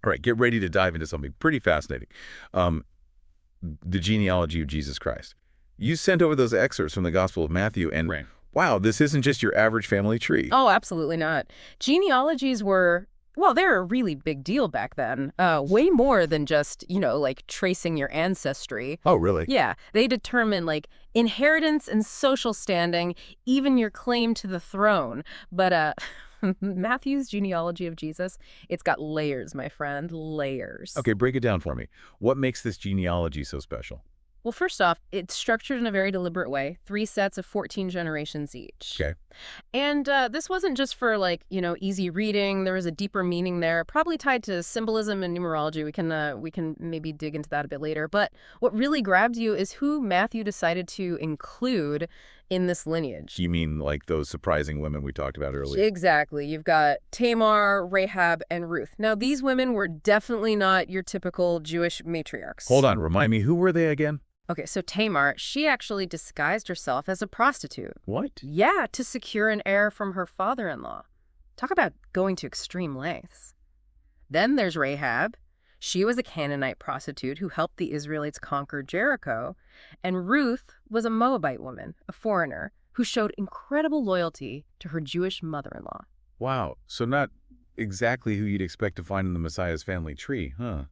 All right, get ready to dive into something pretty fascinating. Um, the genealogy of Jesus Christ. You sent over those excerpts from the Gospel of Matthew, and Right. wow, this isn't just your average family tree. Oh, absolutely not. Genealogies were, well, they're a really big deal back then. Way more than just, like tracing your ancestry. Oh, really? Yeah, they determine like inheritance and social standing, even your claim to the throne. But Matthew's genealogy of Jesus, it's got layers, my friend, layers. Okay, break it down for me. What makes this genealogy so special? Well, first off, it's structured in a very deliberate way, 3 sets of 14 generations each. Okay. And this wasn't just for like, easy reading. There was a deeper meaning there, probably tied to symbolism and numerology. We can maybe dig into that a bit later. But what really grabbed you is who Matthew decided to include in this lineage. You mean like those surprising women we talked about earlier? Exactly. You've got Tamar, Rahab, and Ruth. Now, these women were definitely not your typical Jewish matriarchs. Hold on, remind me, who were they again? Okay, so Tamar, she actually disguised herself as a prostitute. What? Yeah, to secure an heir from her father-in-law. Talk about going to extreme lengths. Then there's Rahab. She was a Canaanite prostitute who helped the Israelites conquer Jericho. And Ruth was a Moabite woman, a foreigner, who showed incredible loyalty to her Jewish mother-in-law. Wow, so not exactly who you'd expect to find in the Messiah's family tree, huh?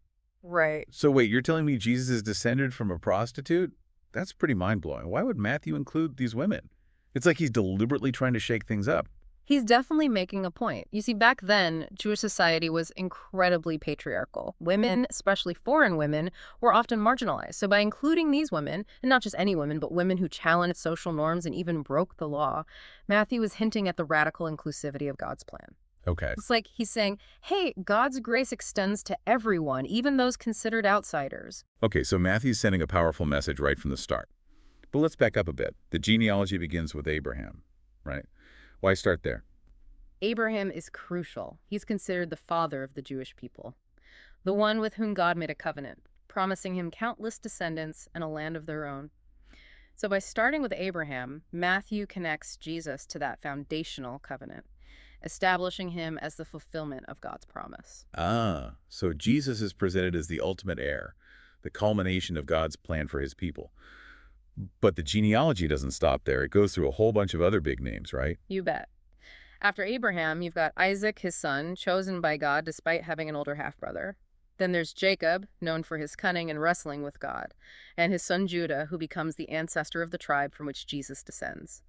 Right. So wait, you're telling me Jesus is descended from a prostitute? That's pretty mind-blowing. Why would Matthew include these women? It's like he's deliberately trying to shake things up. He's definitely making a point. You see, back then, Jewish society was incredibly patriarchal. Women, especially foreign women, were often marginalized. So by including these women, and not just any women, but women who challenged social norms and even broke the law, Matthew was hinting at the radical inclusivity of God's plan. Okay. It's like he's saying, hey, God's grace extends to everyone, even those considered outsiders. Okay, so Matthew's sending a powerful message right from the start. But let's back up a bit. The genealogy begins with Abraham, right? Why start there? Abraham is crucial. He's considered the father of the Jewish people, the one with whom God made a covenant, promising him countless descendants and a land of their own. So by starting with Abraham, Matthew connects Jesus to that foundational covenant, establishing him as the fulfillment of God's promise. Ah, so Jesus is presented as the ultimate heir, the culmination of God's plan for his people. But the genealogy doesn't stop there. It goes through a whole bunch of other big names, right? You bet. After Abraham, you've got Isaac, his son, chosen by God despite having an older half-brother. Then there's Jacob, known for his cunning and wrestling with God, and his son Judah, who becomes the ancestor of the tribe from which Jesus descends.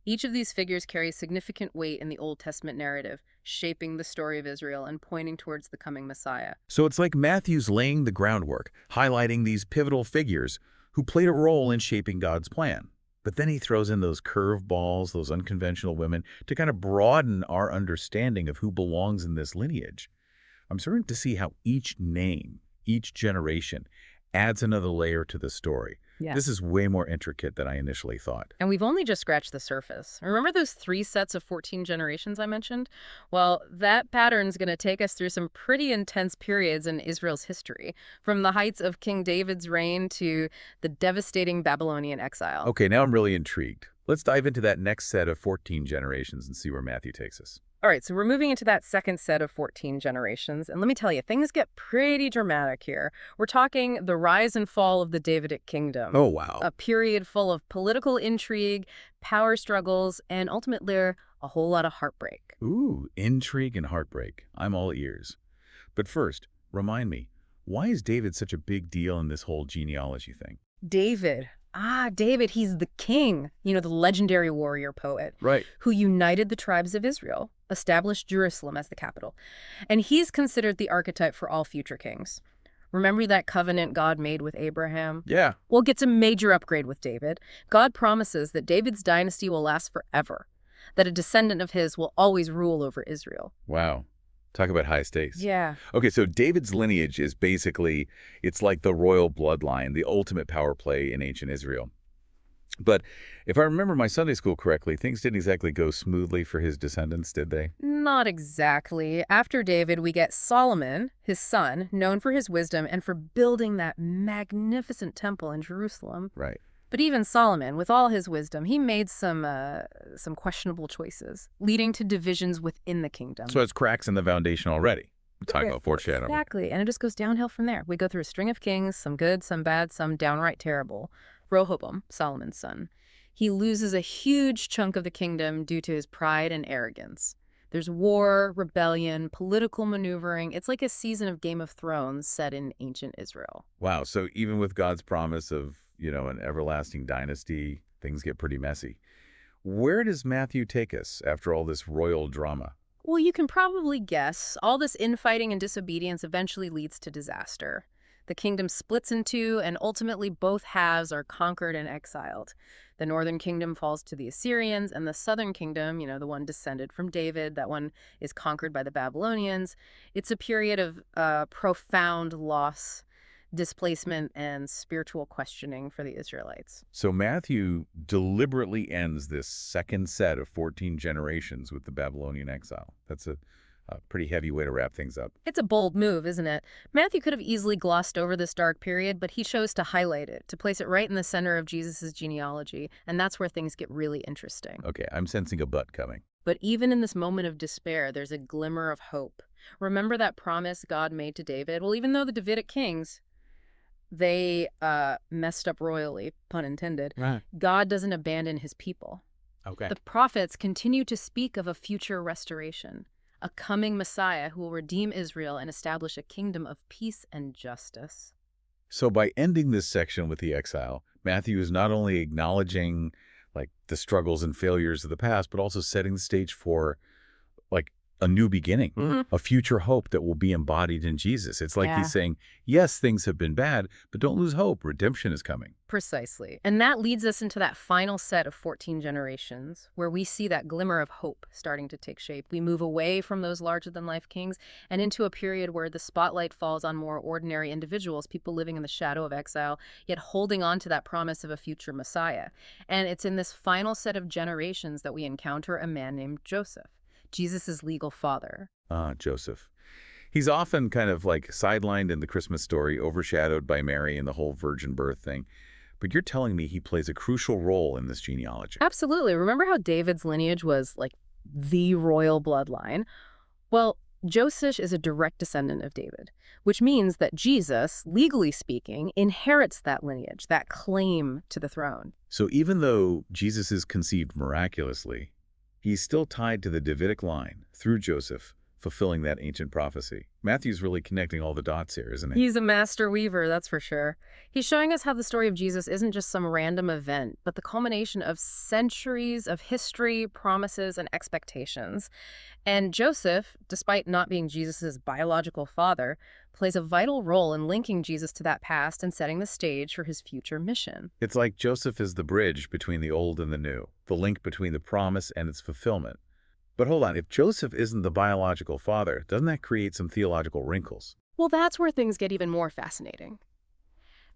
Each of these figures carries significant weight in the Old Testament narrative, shaping the story of Israel and pointing towards the coming Messiah. So it's like Matthew's laying the groundwork, highlighting these pivotal figures who played a role in shaping God's plan. But then he throws in those curveballs, those unconventional women, to kind of broaden our understanding of who belongs in this lineage. I'm starting to see how each name, each generation, adds another layer to the story. Yeah. This is way more intricate than I initially thought. And we've only just scratched the surface. Remember those 3 sets of 14 generations I mentioned? Well, that pattern's going to take us through some pretty intense periods in Israel's history, from the heights of King David's reign to the devastating Babylonian exile. Okay, now I'm really intrigued. Let's dive into that next set of 14 generations and see where Matthew takes us. All right, so we're moving into that second set of 14 generations. And let me tell you, things get pretty dramatic here. We're talking the rise and fall of the Davidic kingdom. Oh, wow. A period full of political intrigue, power struggles, and ultimately a whole lot of heartbreak. Ooh, intrigue and heartbreak. I'm all ears. But first, remind me, why is David such a big deal in this whole genealogy thing? David, he's the king, the legendary warrior poet. Right. Who united the tribes of Israel, established Jerusalem as the capital. And he's considered the archetype for all future kings. Remember that covenant God made with Abraham? Yeah. Well, it gets a major upgrade with David. God promises that David's dynasty will last forever, that a descendant of his will always rule over Israel. Wow. Talk about high stakes. Yeah. Okay, so David's lineage is basically, it's like the royal bloodline, the ultimate power play in ancient Israel. But if I remember my Sunday school correctly, things didn't exactly go smoothly for his descendants, did they? Not exactly. After David, we get Solomon, his son, known for his wisdom and for building that magnificent temple in Jerusalem. Right. But even Solomon, with all his wisdom, he made some questionable choices, leading to divisions within the kingdom. So it's cracks in the foundation already. We're talking about foreshadowing. Exactly. And it just goes downhill from there. We go through a string of kings, some good, some bad, some downright terrible. Rehoboam, Solomon's son. He loses a huge chunk of the kingdom due to his pride and arrogance. There's war, rebellion, political maneuvering. It's like a season of Game of Thrones set in ancient Israel. Wow. So even with God's promise of, an everlasting dynasty, things get pretty messy. Where does Matthew take us after all this royal drama? Well, you can probably guess. All this infighting and disobedience eventually leads to disaster. The kingdom splits in two, and ultimately both halves are conquered and exiled. The northern kingdom falls to the Assyrians, and the southern kingdom, the one descended from David, that one is conquered by the Babylonians. It's a period of profound loss, displacement, and spiritual questioning for the Israelites. So Matthew deliberately ends this second set of 14 generations with the Babylonian exile. That's a pretty heavy way to wrap things up. It's a bold move, isn't it? Matthew could have easily glossed over this dark period, but he chose to highlight it, to place it right in the center of Jesus' genealogy, and that's where things get really interesting. Okay, I'm sensing a but coming. But even in this moment of despair, there's a glimmer of hope. Remember that promise God made to David? Well, even though the Davidic kings, they messed up royally, pun intended, Right. God doesn't abandon his people. Okay. The prophets continue to speak of a future restoration, a coming Messiah who will redeem Israel and establish a kingdom of peace and justice. So by ending this section with the exile, Matthew is not only acknowledging the struggles and failures of the past, but also setting the stage for a new beginning, a future hope that will be embodied in Jesus. It's like he's saying, yes, things have been bad, but don't lose hope. Redemption is coming. Precisely. And that leads us into that final set of 14 generations, where we see that glimmer of hope starting to take shape. We move away from those larger-than-life kings and into a period where the spotlight falls on more ordinary individuals, people living in the shadow of exile, yet holding on to that promise of a future Messiah. And it's in this final set of generations that we encounter a man named Joseph, Jesus' legal father. Joseph. He's often kind of sidelined in the Christmas story, overshadowed by Mary and the whole virgin birth thing. But you're telling me he plays a crucial role in this genealogy. Absolutely. Remember how David's lineage was the royal bloodline? Well, Joseph is a direct descendant of David, which means that Jesus, legally speaking, inherits that lineage, that claim to the throne. So even though Jesus is conceived miraculously, he's still tied to the Davidic line through Joseph, fulfilling that ancient prophecy. Matthew's really connecting all the dots here, isn't he? He's a master weaver, that's for sure. He's showing us how the story of Jesus isn't just some random event, but the culmination of centuries of history, promises, and expectations. And Joseph, despite not being Jesus' biological father, plays a vital role in linking Jesus to that past and setting the stage for his future mission. It's like Joseph is the bridge between the old and the new, the link between the promise and its fulfillment. But hold on, if Joseph isn't the biological father, doesn't that create some theological wrinkles? Well, that's where things get even more fascinating.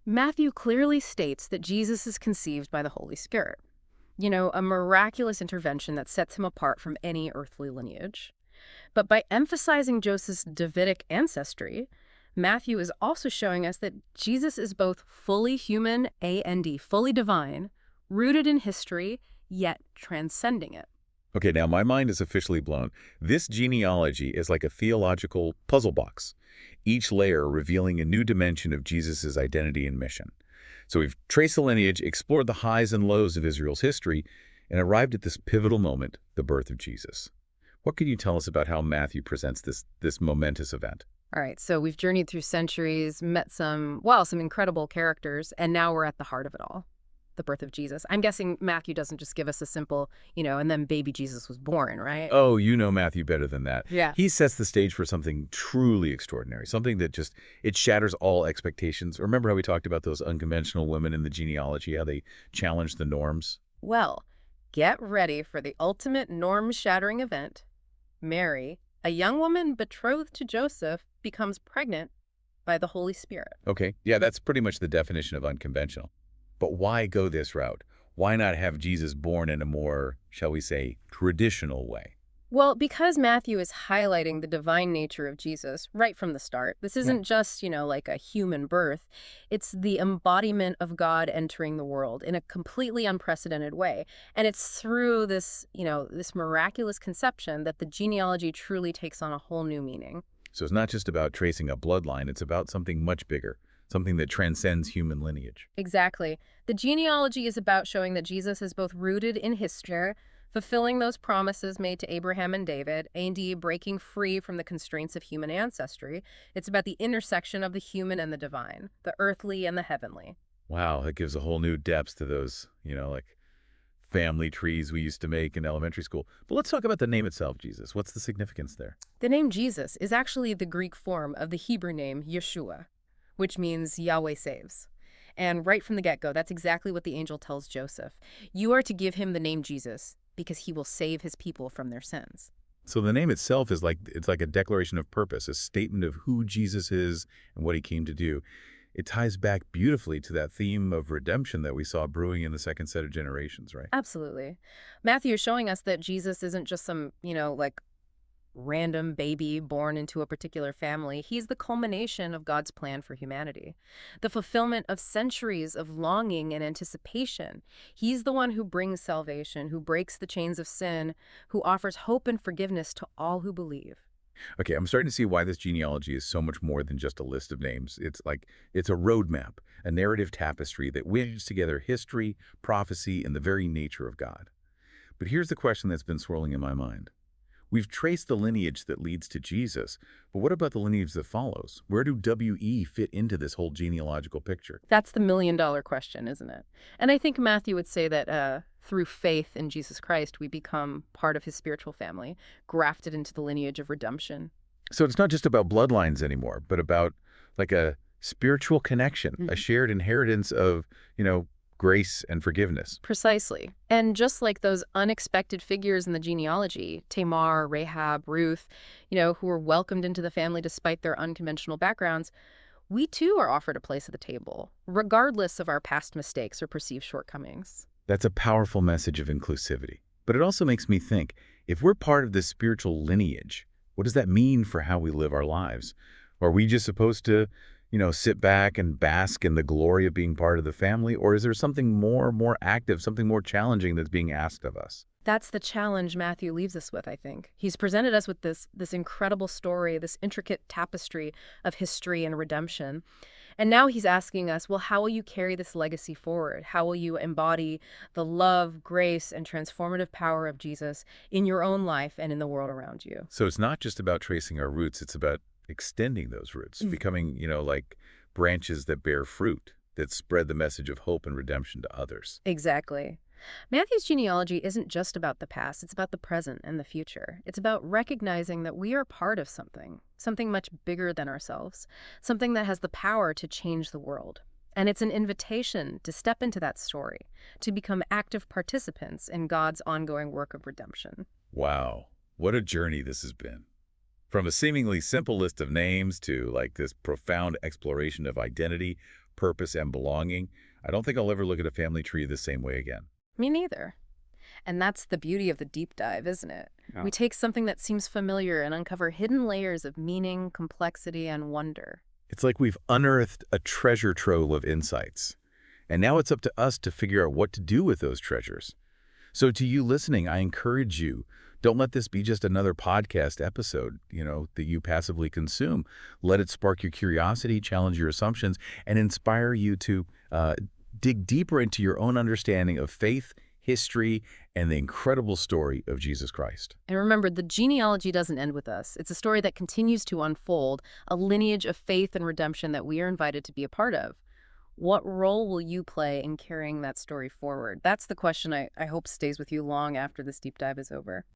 Matthew clearly states that Jesus is conceived by the Holy Spirit. A miraculous intervention that sets him apart from any earthly lineage. But by emphasizing Joseph's Davidic ancestry, Matthew is also showing us that Jesus is both fully human, A-N-D, fully divine, rooted in history, yet transcending it. Okay, now my mind is officially blown. This genealogy is like a theological puzzle box, each layer revealing a new dimension of Jesus' identity and mission. So we've traced the lineage, explored the highs and lows of Israel's history, and arrived at this pivotal moment, the birth of Jesus. What can you tell us about how Matthew presents this momentous event? All right, so we've journeyed through centuries, met some incredible characters, and now we're at the heart of it all, the birth of Jesus. I'm guessing Matthew doesn't just give us a simple, and then baby Jesus was born, right? Oh, you know Matthew better than that. Yeah. He sets the stage for something truly extraordinary, something that it shatters all expectations. Remember how we talked about those unconventional women in the genealogy, how they challenged the norms? Well, get ready for the ultimate norm-shattering event. Mary, a young woman betrothed to Joseph, becomes pregnant by the Holy Spirit. Okay, yeah, that's pretty much the definition of unconventional. But why go this route? Why not have Jesus born in a more, shall we say, traditional way? Well, because Matthew is highlighting the divine nature of Jesus right from the start. This isn't just, like a human birth. It's the embodiment of God entering the world in a completely unprecedented way. And it's through this, this miraculous conception that the genealogy truly takes on a whole new meaning. So it's not just about tracing a bloodline, it's about something much bigger, something that transcends human lineage. Exactly. The genealogy is about showing that Jesus is both rooted in history, fulfilling those promises made to Abraham and David, and breaking free from the constraints of human ancestry. It's about the intersection of the human and the divine, the earthly and the heavenly. Wow, that gives a whole new depth to those, like family trees we used to make in elementary school. But let's talk about the name itself, Jesus. What's the significance there? The name Jesus is actually the Greek form of the Hebrew name Yeshua, which means Yahweh saves. And right from the get-go, that's exactly what the angel tells Joseph. You are to give him the name Jesus because he will save his people from their sins. So the name itself is like a declaration of purpose, a statement of who Jesus is and what he came to do. It ties back beautifully to that theme of redemption that we saw brewing in the second set of generations, right? Absolutely. Matthew is showing us that Jesus isn't just some, like random baby born into a particular family. He's the culmination of God's plan for humanity, the fulfillment of centuries of longing and anticipation. He's the one who brings salvation, who breaks the chains of sin, who offers hope and forgiveness to all who believe. Okay, I'm starting to see why this genealogy is so much more than just a list of names. It's a roadmap, a narrative tapestry that weaves together history, prophecy, and the very nature of God. But here's the question that's been swirling in my mind. We've traced the lineage that leads to Jesus, but what about the lineage that follows? Where do WE fit into this whole genealogical picture? That's the million-dollar question, isn't it? And I think Matthew would say that through faith in Jesus Christ, we become part of his spiritual family, grafted into the lineage of redemption. So it's not just about bloodlines anymore, but about like a spiritual connection, a Mhm. shared inheritance of, grace and forgiveness. Precisely. And just like those unexpected figures in the genealogy, Tamar, Rahab, Ruth, who were welcomed into the family despite their unconventional backgrounds, we too are offered a place at the table, regardless of our past mistakes or perceived shortcomings. That's a powerful message of inclusivity. But it also makes me think, if we're part of this spiritual lineage, what does that mean for how we live our lives? Are we just supposed to, sit back and bask in the glory of being part of the family? Or is there something more active, something more challenging that's being asked of us? That's the challenge Matthew leaves us with, I think. He's presented us with this incredible story, this intricate tapestry of history and redemption. And now he's asking us, well, how will you carry this legacy forward? How will you embody the love, grace, and transformative power of Jesus in your own life and in the world around you? So it's not just about tracing our roots, it's about extending those roots, becoming, like branches that bear fruit, that spread the message of hope and redemption to others. Exactly. Matthew's genealogy isn't just about the past, it's about the present and the future. It's about recognizing that we are part of something much bigger than ourselves, something that has the power to change the world. And it's an invitation to step into that story, to become active participants in God's ongoing work of redemption. Wow, what a journey this has been. From a seemingly simple list of names to like this profound exploration of identity, purpose, and belonging, I don't think I'll ever look at a family tree the same way again. Me neither. And that's the beauty of the deep dive, isn't it? Yeah. We take something that seems familiar and uncover hidden layers of meaning, complexity, and wonder. It's like we've unearthed a treasure trove of insights. And now it's up to us to figure out what to do with those treasures. So to you listening, I encourage you, don't let this be just another podcast episode, that you passively consume. Let it spark your curiosity, challenge your assumptions, and inspire you to dig deeper into your own understanding of faith, history, and the incredible story of Jesus Christ. And remember, the genealogy doesn't end with us. It's a story that continues to unfold, a lineage of faith and redemption that we are invited to be a part of. What role will you play in carrying that story forward? That's the question I hope stays with you long after this deep dive is over.